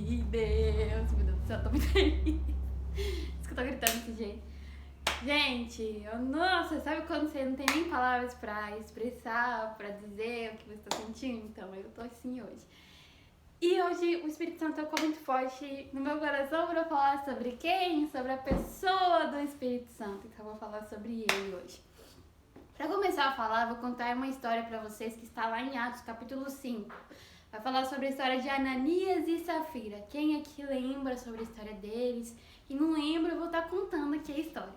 de Deus. Meu Deus do céu, tô muito feliz. Isso que eu tô gritando desse jeito. Gente, nossa, sabe quando você não tem nem palavras pra expressar, pra dizer o que você tá sentindo? Então, eu tô assim hoje. E hoje o Espírito Santo tocou muito forte no meu coração pra falar sobre quem? Sobre a pessoa do Espírito Santo. Então eu vou falar sobre ele hoje. Pra começar a falar, vou contar uma história pra vocês que está lá em Atos, capítulo 5. Vai falar sobre a história de Ananias e Safira. Quem aqui lembra sobre a história deles? Quem não lembra, eu vou estar contando aqui a história.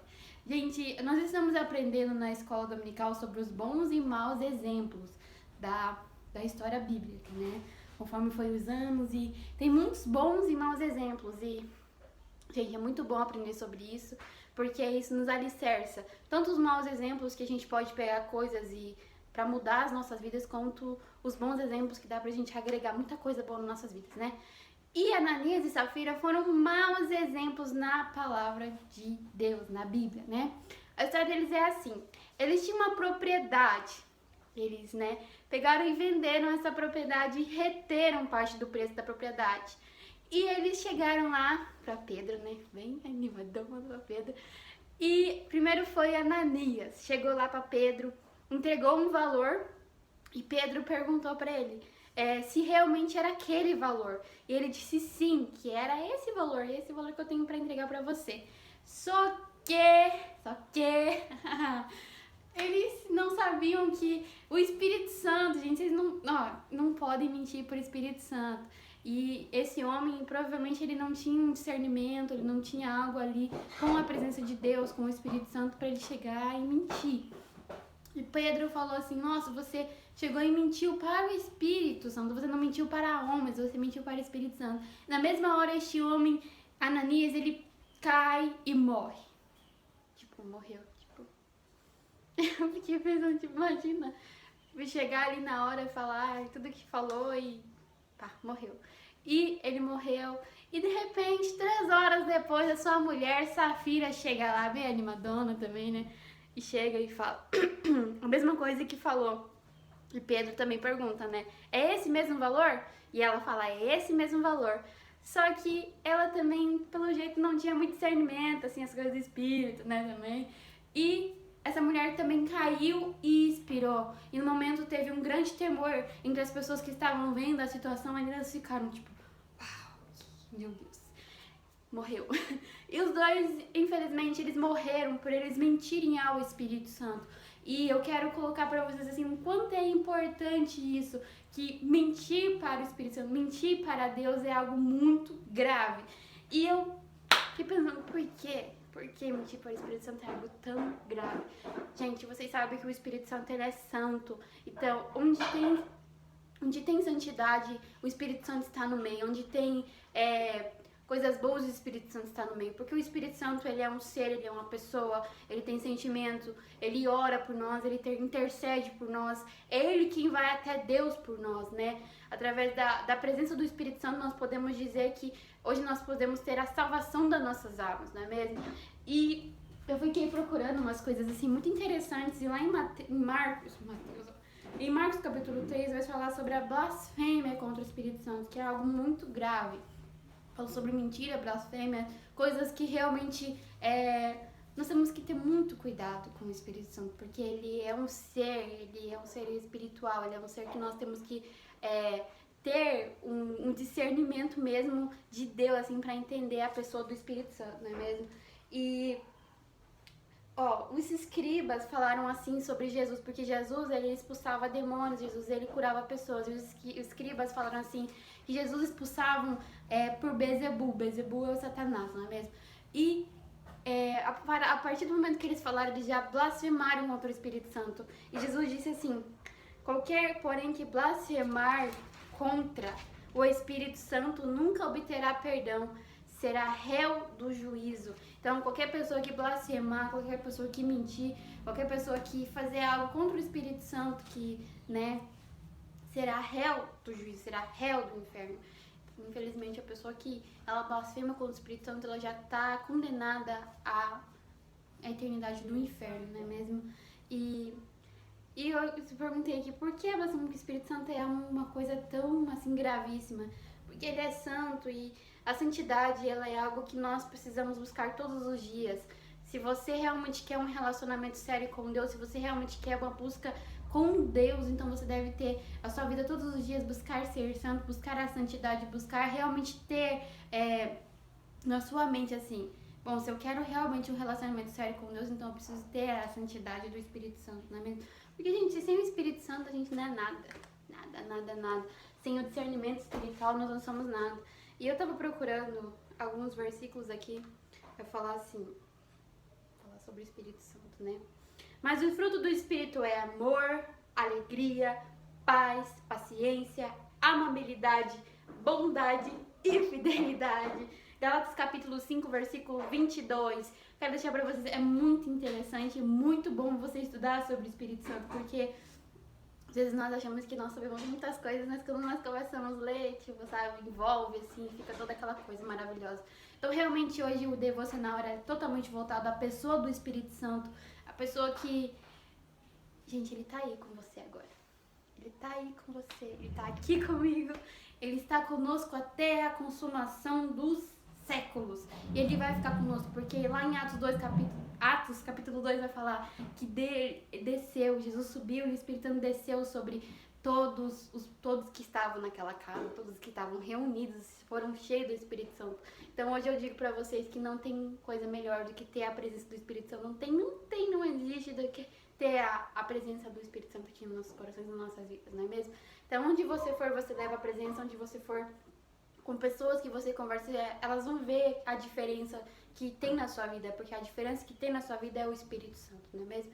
Gente, nós estamos aprendendo na escola dominical sobre os bons e maus exemplos da história bíblica, né? Conforme foi os anos, e tem muitos bons e maus exemplos. E, gente, é muito bom aprender sobre isso, porque isso nos alicerça. Tanto os maus exemplos que a gente pode pegar coisas e para mudar as nossas vidas, quanto os bons exemplos que dá pra gente agregar muita coisa boa nas nossas vidas, né? E Ananias e Safira foram maus exemplos na palavra de Deus, na Bíblia, né? A história deles é assim: eles tinham uma propriedade, eles, né, pegaram e venderam essa propriedade e reteram parte do preço da propriedade. E eles chegaram lá pra Pedro, né, bem animadão pra Pedro. E primeiro foi Ananias, chegou lá pra Pedro, entregou um valor e Pedro perguntou pra ele se realmente era aquele valor. E ele disse sim, que era esse valor que eu tenho pra entregar pra você. Só que eles não sabiam que o Espírito Santo, gente, vocês não podem mentir por Espírito Santo. E esse homem, provavelmente, ele não tinha um discernimento, ele não tinha algo ali com a presença de Deus, com o Espírito Santo, para ele chegar e mentir. E Pedro falou assim: nossa, você chegou e mentiu para o Espírito Santo, você não mentiu para homens, você mentiu para o Espírito Santo. Na mesma hora, este homem, Ananias, ele cai e morre. Tipo, morreu. Eu fiquei pensando, tipo, imagina, chegar ali na hora e falar tudo que falou e pá, morreu. E ele morreu, e de repente, 3 horas depois, a sua mulher, Safira, chega lá, bem animadona também, né? E chega e fala a mesma coisa que falou. E Pedro também pergunta, né? É esse mesmo valor? E ela fala, é esse mesmo valor. Só que ela também, pelo jeito, não tinha muito discernimento, assim, as coisas do espírito, né, também. E essa mulher também caiu e expirou. E no momento teve um grande temor entre as pessoas que estavam vendo a situação, e elas ficaram tipo, uau, meu Deus, morreu. E os dois, infelizmente, eles morreram por eles mentirem ao Espírito Santo. E eu quero colocar pra vocês assim, o quanto é importante isso, que mentir para o Espírito Santo, mentir para Deus é algo muito grave. E eu fiquei pensando, por quê? Por que mentir para o Espírito Santo é algo tão grave? Gente, vocês sabem que o Espírito Santo, ele é santo. Então, onde tem santidade, o Espírito Santo está no meio. Onde tem coisas boas, o Espírito Santo está no meio. Porque o Espírito Santo, ele é um ser, ele é uma pessoa, ele tem sentimento, ele ora por nós, ele intercede por nós. É ele quem vai até Deus por nós, né? Através da presença do Espírito Santo, nós podemos dizer que hoje nós podemos ter a salvação das nossas almas, não é mesmo? E eu fiquei procurando umas coisas assim muito interessantes. E lá em Marcos capítulo 3 vai falar sobre a blasfêmia contra o Espírito Santo, que é algo muito grave. Fala sobre mentira, blasfêmia, coisas que realmente nós temos que ter muito cuidado com o Espírito Santo, porque ele é um ser espiritual, ele é um ser que nós temos que ter um discernimento mesmo de Deus, assim, para entender a pessoa do Espírito Santo, não é mesmo? E os escribas falaram assim sobre Jesus, porque Jesus, ele expulsava demônios, Jesus, ele curava pessoas. E os escribas falaram assim, que Jesus expulsavam por Bezebu. Bezebu é o Satanás, não é mesmo? E a partir do momento que eles falaram, eles já blasfemaram contra o Espírito Santo. E Jesus disse assim, qualquer, porém, que blasfemar contra o Espírito Santo nunca obterá perdão, será réu do juízo. Então, qualquer pessoa que blasfemar, qualquer pessoa que mentir, qualquer pessoa que fazer algo contra o Espírito Santo, que, né, será réu do juízo, será réu do inferno. Infelizmente, a pessoa que ela blasfema contra o Espírito Santo, ela já está condenada à eternidade do inferno, não é mesmo? E eu perguntei aqui, por que a blasfêmia com o Espírito Santo é uma coisa tão, assim, gravíssima? porque Ele é santo e a santidade, ela é algo que nós precisamos buscar todos os dias. Se você realmente quer um relacionamento sério com Deus, se você realmente quer uma busca com Deus, então você deve ter a sua vida todos os dias, buscar ser santo, buscar a santidade, buscar realmente ter na sua mente assim, bom, se eu quero realmente um relacionamento sério com Deus, então eu preciso ter a santidade do Espírito Santo, não é mesmo? Porque, gente, sem o Espírito Santo a gente não é nada. Nada. Sem o discernimento espiritual nós não somos nada. E eu tava procurando alguns versículos aqui pra falar assim, falar sobre o Espírito Santo, né? Mas o fruto do Espírito é amor, alegria, paz, paciência, amabilidade, bondade e fidelidade. Gálatas capítulo 5, versículo 22. Quero deixar pra vocês, é muito interessante, é muito bom você estudar sobre o Espírito Santo, porque às vezes nós achamos que nós sabemos muitas coisas, mas quando nós começamos a ler, tipo, sabe, envolve, assim, fica toda aquela coisa maravilhosa. Então, realmente, hoje o devocional era totalmente voltado à pessoa do Espírito Santo, a pessoa que... Gente, ele tá aí com você agora. Ele tá aí com você, ele tá aqui comigo, ele está conosco até a consumação dos séculos. E ele vai ficar conosco, porque lá em Atos capítulo 2 vai falar que desceu, Jesus subiu e o Espírito Santo desceu sobre todos que estavam naquela casa, todos que estavam reunidos, foram cheios do Espírito Santo. Então hoje eu digo pra vocês que não tem coisa melhor do que ter a presença do Espírito Santo. Não existe do que ter a presença do Espírito Santo aqui nos nossos corações, nas nossas vidas, não é mesmo? Então onde você for, você leva a presença, onde você for com pessoas que você conversa, elas vão ver a diferença que tem na sua vida, porque a diferença que tem na sua vida é o Espírito Santo, não é mesmo?